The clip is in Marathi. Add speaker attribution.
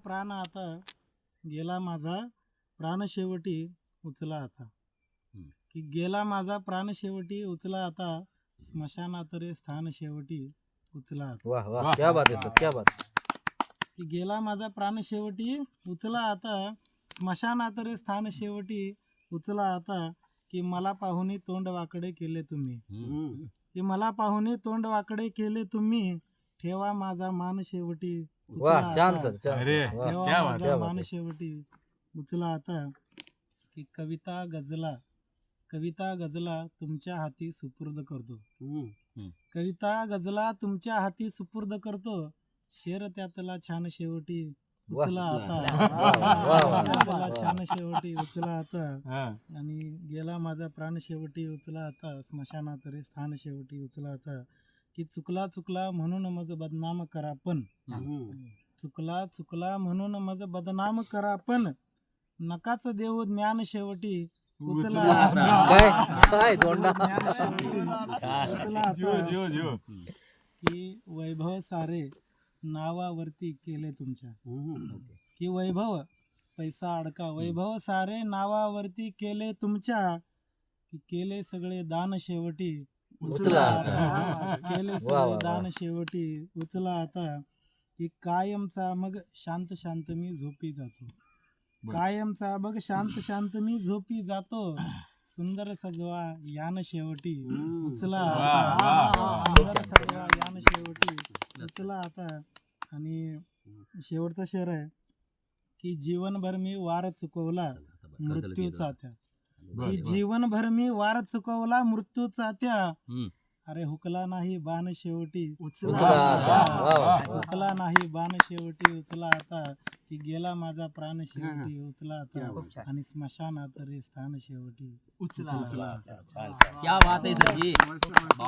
Speaker 1: प्राण आता गेला माझा प्राण शेवटी उचला आता की गेला माझा प्राण शेवटी उचला आता स्मशानात रे स्थान शेवटी उचला आता।
Speaker 2: वाह वाह क्या बात है सर, क्या बात।
Speaker 1: की गेला माझा प्राण शेवटी उचला आता स्मशानात रे स्थान शेवटी उचला आता की मला पाहुणी तोंड वाकडे केले तुम्ही की मला पाहुणी तोंड वाकडे केले तुम्ही ठेवा माझा मान शेवटी
Speaker 2: वाह छान सर, छान
Speaker 3: अरे,
Speaker 2: सर, वाह।
Speaker 1: ठेवा
Speaker 3: क्या
Speaker 1: माझा
Speaker 2: बात
Speaker 1: मान
Speaker 2: आहे।
Speaker 1: शेवटी उचला आता की कविता गजला तुमच्या हाती सुपूर्द करतो कविता गजला तुमच्या हाती सुपूर्द करतो शेर त्यातला छान शेवटी उचला आता त्यातला छान शेवटी उचला आता आणि गेला माझा प्राण शेवटी उचला आता स्मशानात रे स्थान शेवटी उचला आता की चुकला म्हणून मज बदनाम करा पण चुकला म्हणून मज बदनाम करा पण नकाच देऊ ज्ञान शेवटी उचला
Speaker 2: काय काय दोंडा
Speaker 1: ज्ञान शेवटी उचला आता की वैभव सारे नावावरती केले तुमच्या की वैभव पैसा अडका वैभव सारे नावावरती केले तुमच्या की केले सगळे दान शेवटी
Speaker 2: उचला
Speaker 1: आता केले सगळे दान शेवटी उचला आता की कायमचा मग शांत मी झोपी जातो कायमचा बघ शांत मी झोपी जातो सुंदर सजवा यान शेवटी उचला आता सुंदर सजवा यान शेवटी उचला आता। आणि शेवटचा शेर आहे की जीवनभर मी वार चुकवला मृत्यूचा त्या की जीवनभर मी वार चुकवला मृत्यूचा त्या अरे हुकला नाही बाण शेवटी
Speaker 2: उचला आता।
Speaker 1: हुकला नाही बाण शेवटी उचला आता की गेला माझा प्राण शेवटी उचला आता आणि स्मशानात रे स्थान शेवटी उचला आता।
Speaker 4: क्या बात है सर जी।